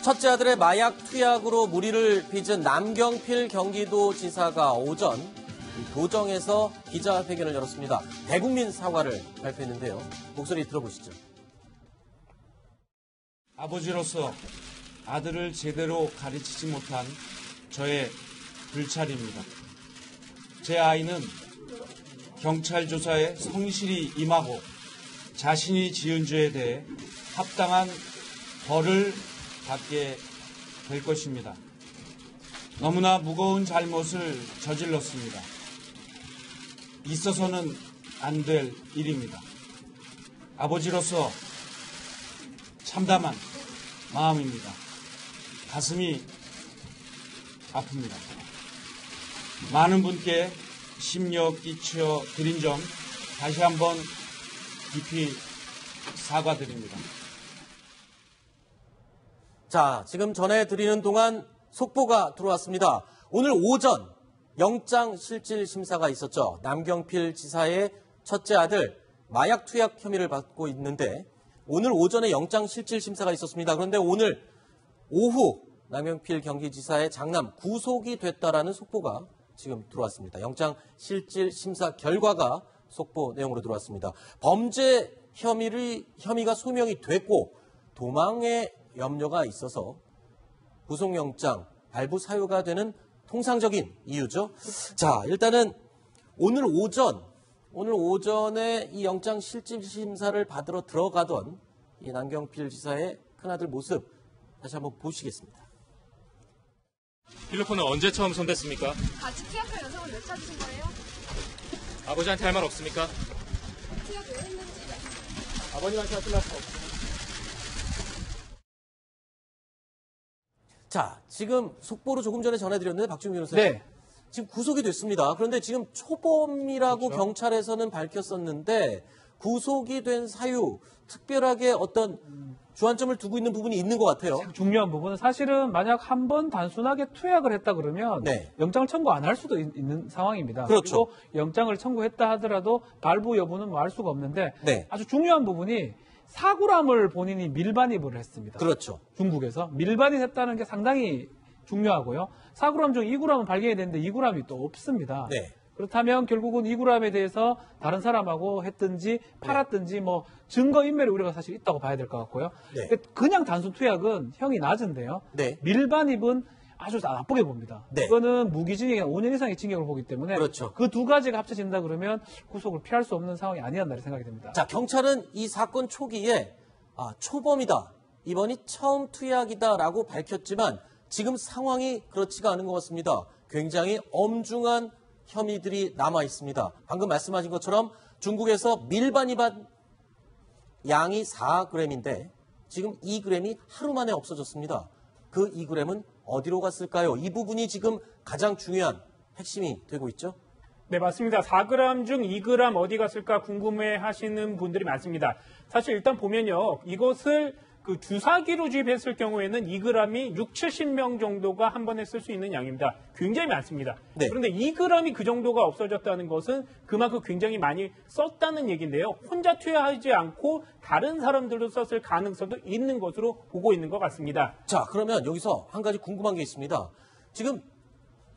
첫째 아들의 마약 투약으로 무리를 빚은 남경필 경기도지사가 오전 도정에서 기자회견을 열었습니다. 대국민 사과를 발표했는데요. 목소리 들어보시죠. 아버지로서 아들을 제대로 가르치지 못한 저의 불찰입니다. 제 아이는 경찰 조사에 성실히 임하고 자신이 지은 죄에 대해 합당한 벌을 받게 될 것입니다. 너무나 무거운 잘못을 저질렀습니다. 있어서는 안 될 일입니다. 아버지로서 참담한 마음입니다. 가슴이 아픕니다. 많은 분께 심려 끼쳐 드린 점 다시 한번 깊이 사과드립니다. 자, 지금 전해드리는 동안 속보가 들어왔습니다. 오늘 오전 영장실질심사가 있었죠. 남경필 지사의 첫째 아들 마약 투약 혐의를 받고 있는데 오늘 오전에 영장실질심사가 있었습니다. 그런데 오늘 오후 남경필 경기지사의 장남 구속이 됐다라는 속보가 지금 들어왔습니다. 영장실질심사 결과가 속보 내용으로 들어왔습니다. 범죄 혐의가 소명이 됐고 도망의 염려가 있어서 구속영장 발부 사유가 되는 통상적인 이유죠. 자, 일단은 오늘 오전에 이 영장실질심사를 받으러 들어가던 이 남경필 지사의 큰아들 모습 다시 한번 보시겠습니다. 필로폰은 언제 처음 손댔습니까? 같이 투약할 여성을 왜 찾으신 거예요? 아버지한테 할 말 없습니까? 투약 왜 했는지 말씀해. 아버님한테 하실 말 없습니까? 자, 지금 속보로 조금 전에 전해드렸는데 박준규 변호사님. 네. 지금 구속이 됐습니다. 그런데 지금 초범이라고 그렇죠. 경찰에서는 밝혔었는데 구속이 된 사유, 특별하게 어떤 주안점을 두고 있는 부분이 있는 것 같아요. 중요한 부분은 사실은 만약 한 번 단순하게 투약을 했다 그러면 네. 영장을 청구 안 할 수도 있는 상황입니다. 그렇죠. 그리고 영장을 청구했다 하더라도 발부 여부는 뭐 알 수가 없는데 네. 아주 중요한 부분이 4g을 본인이 밀반입을 했습니다. 그렇죠. 중국에서 밀반입했다는 게 상당히 중요하고요. 4g 중 2g은 발견이 됐는데 2g이 또 없습니다. 네. 그렇다면 결국은 2g에 대해서 다른 사람하고 했든지 팔았든지 뭐 증거인멸의 우려가 사실 있다고 봐야 될 것 같고요. 네. 그냥 단순 투약은 형이 낮은데요. 네. 밀반입은 아주 나쁘게 봅니다. 네. 이거는 무기징역이 5년 이상의 징역을 보기 때문에 그렇죠. 그 두 가지가 합쳐진다 그러면 구속을 피할 수 없는 상황이 아니었나 생각이 듭니다. 자, 경찰은 이 사건 초기에 초범이다. 이번이 처음 투약이다라고 밝혔지만 지금 상황이 그렇지가 않은 것 같습니다. 굉장히 엄중한 혐의들이 남아 있습니다. 방금 말씀하신 것처럼 중국에서 밀반입한 양이 4g인데 지금 2g이 하루 만에 없어졌습니다. 그 2g은 어디로 갔을까요? 이 부분이 지금 가장 중요한 핵심이 되고 있죠. 네, 맞습니다. 4g 중 2g 어디 갔을까 궁금해 하시는 분들이 많습니다. 사실 일단 보면요. 이것을 그 주사기로 주입했을 경우에는 2g이 6, 70명 정도가 한 번에 쓸 수 있는 양입니다. 굉장히 많습니다. 네. 그런데 2g이 그 정도가 없어졌다는 것은 그만큼 굉장히 많이 썼다는 얘기인데요. 혼자 투여하지 않고 다른 사람들도 썼을 가능성도 있는 것으로 보고 있는 것 같습니다. 자, 그러면 여기서 한 가지 궁금한 게 있습니다. 지금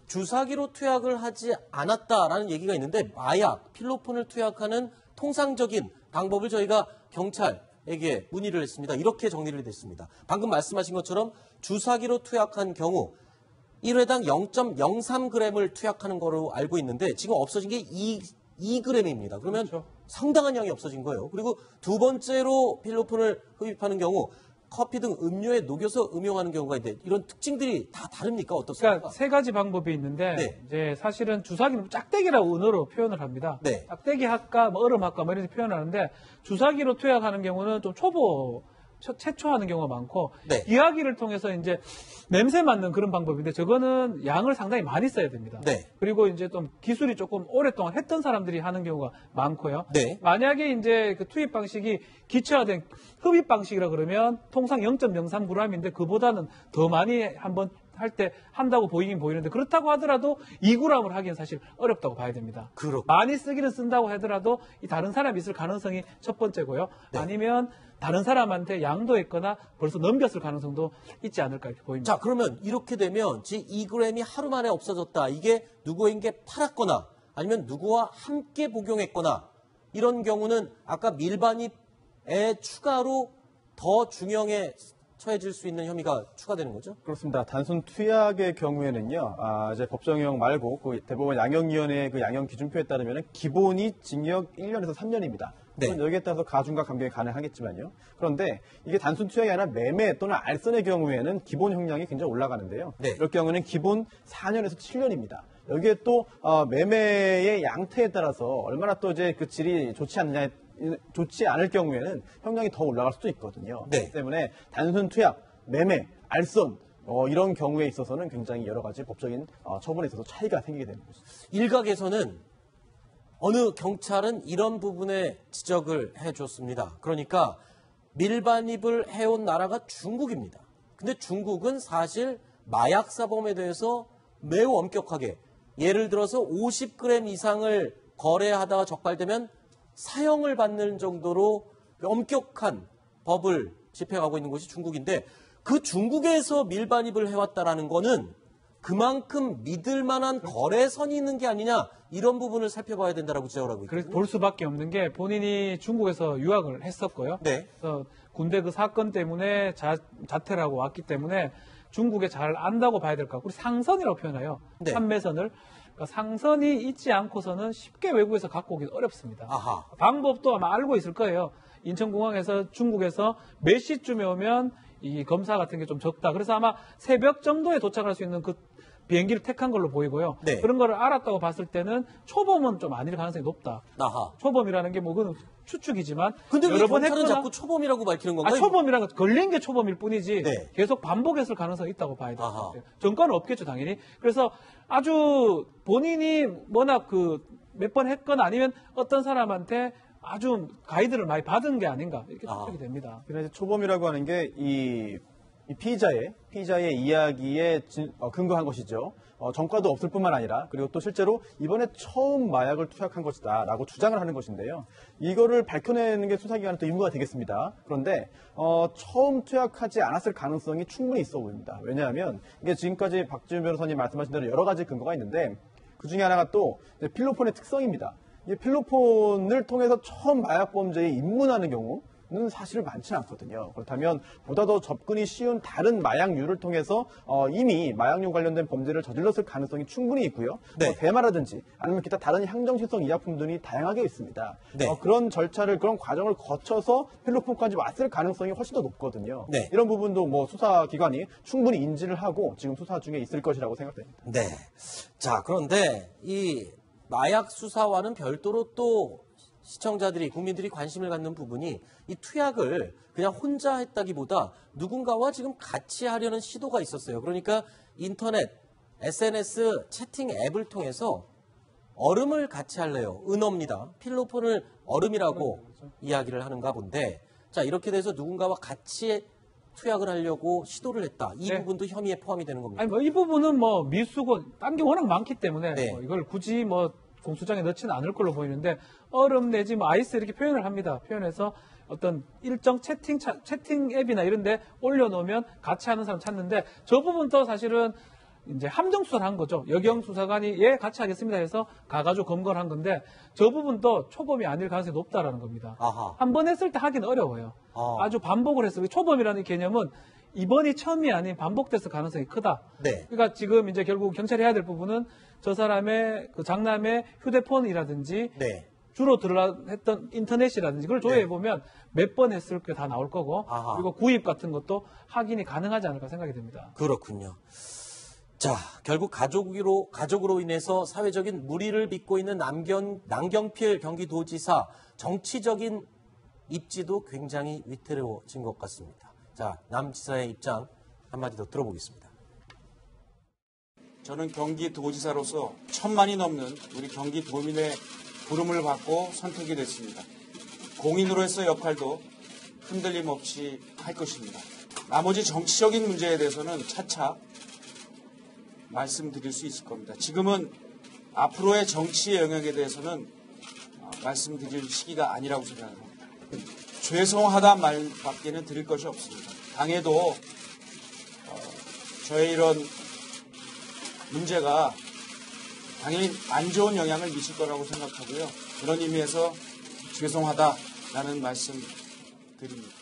주사기로 투약을 하지 않았다라는 얘기가 있는데 마약, 필로폰을 투약하는 통상적인 방법을 저희가 경찰에게 문의를 했습니다. 이렇게 정리를 됐습니다. 방금 말씀하신 것처럼 주사기로 투약한 경우 1회당 0.03g을 투약하는 거로 알고 있는데 지금 없어진 게 2g입니다. 그러면 그렇죠. 상당한 양이 없어진 거예요. 그리고 두 번째로 필로폰을 흡입하는 경우 커피 등 음료에 녹여서 음용하는 경우가 있는데 이런 특징들이 다 다릅니까? 어떻습니까? 그러니까 세 가지 방법이 있는데 네. 이제 사실은 주사기는 짝대기라고 은어로 표현을 합니다. 네. 짝대기 할까, 뭐 얼음 할까, 뭐 이렇게 표현하는데 주사기로 투약하는 경우는 좀 최초하는 경우가 많고 네. 기하기를 통해서 이제 냄새 맡는 그런 방법인데 저거는 양을 상당히 많이 써야 됩니다. 네. 그리고 이제 좀 기술이 조금 오랫동안 했던 사람들이 하는 경우가 많고요. 네. 만약에 이제 그 투입 방식이 기초화된 흡입 방식이라 그러면 통상 0.03g인데 그보다는 더 많이 한번 할 때 한다고 보이긴 보이는데 그렇다고 하더라도 2g을 하기는 사실 어렵다고 봐야 됩니다. 많이 쓰기는 쓴다고 하더라도 이 다른 사람이 있을 가능성이 첫 번째고요. 네. 아니면 다른 사람한테 양도했거나 벌써 넘겼을 가능성도 있지 않을까 이렇게 보입니다. 자, 그러면 이렇게 되면 지 2g이 하루 만에 없어졌다. 이게 누구에게 팔았거나 아니면 누구와 함께 복용했거나 이런 경우는 아까 밀반입에 추가로 더 중형에 처해질 수 있는 혐의가 추가되는 거죠? 그렇습니다. 단순 투약의 경우에는요, 이제 법정형 말고 그 대법원 양형위원회 그 양형 기준표에 따르면 기본이 징역 1년에서 3년입니다. 네. 물론 여기에 따라서 가중과 감경이 가능하겠지만요. 그런데 이게 단순 투약이 아니라 매매 또는 알선의 경우에는 기본 형량이 굉장히 올라가는데요. 네. 이럴 경우는 기본 4년에서 7년입니다. 여기에 또 매매의 양태에 따라서 얼마나 또 이제 그 질이 좋지 않을 경우에는 형량이 더 올라갈 수도 있거든요. 네. 그렇기 때문에 단순 투약, 매매, 알선 이런 경우에 있어서는 굉장히 여러 가지 법적인 처분에 있어서 차이가 생기게 되는 것이죠. 일각에서는 어느 경찰은 이런 부분에 지적을 해줬습니다. 그러니까 밀반입을 해온 나라가 중국입니다. 근데 중국은 사실 마약 사범에 대해서 매우 엄격하게 예를 들어서 50g 이상을 거래하다가 적발되면 사형을 받는 정도로 엄격한 법을 집행하고 있는 것이 중국인데 그 중국에서 밀반입을 해왔다라는 거는 그만큼 믿을 만한 거래선이 있는 게 아니냐 이런 부분을 살펴봐야 된다라고 지적을 하고 그래서 있거든요. 볼 수밖에 없는 게 본인이 중국에서 유학을 했었고요. 네. 그래서 군대 그 사건 때문에 자퇴를 하고 왔기 때문에 중국에 잘 안다고 봐야 될 것 같고 우리 상선이라고 표현해요. 네. 판매선을. 그러니까 상선이 있지 않고서는 쉽게 외국에서 갖고 오기 어렵습니다. 아하. 방법도 아마 알고 있을 거예요. 인천공항에서 중국에서 몇 시쯤에 오면 이 검사 같은 게 좀 적다. 그래서 아마 새벽 정도에 도착할 수 있는 그 비행기를 택한 걸로 보이고요. 네. 그런 거를 알았다고 봤을 때는 초범은 좀 아닐 가능성이 높다. 아하. 초범이라는 게 뭐 그건 추측이지만 근데 왜 여러 번 경찰은 했거나 자꾸 초범이라고 밝히는 건가요? 초범이라는 건 걸린 게 초범일 뿐이지 네. 계속 반복했을 가능성이 있다고 봐야 돼요. 아하. 전과는 없겠죠 당연히. 그래서 아주 본인이 워낙 그 몇 번 했거나 아니면 어떤 사람한테 아주 가이드를 많이 받은 게 아닌가 이렇게 추측이 됩니다. 그래서 초범이라고 하는 게 이 피의자의 이야기에 근거한 것이죠. 전과도 없을 뿐만 아니라 그리고 또 실제로 이번에 처음 마약을 투약한 것이다라고 주장을 하는 것인데요. 이거를 밝혀내는 게 수사기관의 또 임무가 되겠습니다. 그런데 처음 투약하지 않았을 가능성이 충분히 있어 보입니다. 왜냐하면 이게 지금까지 박지훈 변호사님 말씀하신 대로 여러 가지 근거가 있는데 그 중에 하나가 또 필로폰의 특성입니다. 이 필로폰을 통해서 처음 마약 범죄에 입문하는 경우는 사실 많지 않거든요. 그렇다면 보다 더 접근이 쉬운 다른 마약류를 통해서 이미 마약류 관련된 범죄를 저질렀을 가능성이 충분히 있고요. 네. 대마라든지 아니면 기타 다른 향정신성 의약품들이 다양하게 있습니다. 네. 그런 그런 과정을 거쳐서 필로폰까지 왔을 가능성이 훨씬 더 높거든요. 네. 이런 부분도 뭐 수사기관이 충분히 인지를 하고 지금 수사 중에 있을 것이라고 생각됩니다. 네. 자, 그런데 이 마약 수사와는 별도로 또 시청자들이, 국민들이 관심을 갖는 부분이 이 투약을 그냥 혼자 했다기보다 누군가와 지금 같이 하려는 시도가 있었어요. 그러니까 인터넷, SNS, 채팅 앱을 통해서 얼음을 같이 할래요. 은어입니다. 필로폰을 얼음이라고 이야기를 하는가 본데 자, 이렇게 돼서 누군가와 같이 투약을 하려고 시도를 했다. 이 네. 부분도 혐의에 포함이 되는 겁니다. 아니 뭐 이 부분은 뭐 미수고 딴 게 워낙 많기 때문에 네. 뭐 이걸 굳이 뭐 공소장에 넣지는 않을 걸로 보이는데 얼음 내지 뭐 아이스 이렇게 표현을 합니다. 표현해서 어떤 일정 채팅 앱이나 이런 데 올려놓으면 같이 하는 사람 찾는데 저 부분도 사실은 이제 함정 수사를 한 거죠. 여경 수사관이 예 같이 하겠습니다 해서 가가지고 검거를 한 건데 저 부분도 초범이 아닐 가능성이 높다라는 겁니다. 아하. 한 번 했을 때 하기는 어려워요. 아주 반복을 했어요. 초범이라는 개념은 이번이 처음이 아닌 반복됐을 가능성이 크다. 네. 그러니까 지금 이제 결국 경찰이 해야 될 부분은 저 사람의 그 장남의 휴대폰이라든지 네. 주로 했던 인터넷이라든지 그걸 조회해 보면 몇 번 했을 게 다 나올 거고 아하. 그리고 구입 같은 것도 확인이 가능하지 않을까 생각이 됩니다. 그렇군요. 자, 결국 가족으로 인해서 사회적인 물의를 빚고 있는 남경필 경기도지사 정치적인 입지도 굉장히 위태로워진 것 같습니다. 자, 남 지사의 입장 한마디 더 들어보겠습니다. 저는 경기도지사로서 1000만이 넘는 우리 경기도민의 부름을 받고 선택이 됐습니다. 공인으로서의 역할도 흔들림 없이 할 것입니다. 나머지 정치적인 문제에 대해서는 차차 말씀드릴 수 있을 겁니다. 지금은 앞으로의 정치의 영역에 대해서는 말씀드릴 시기가 아니라고 생각합니다. 죄송하다 말밖에는 드릴 것이 없습니다. 당에도 저의 이런 문제가 당연히 안 좋은 영향을 미칠 거라고 생각하고요. 그런 의미에서 죄송하다라는 말씀 드립니다.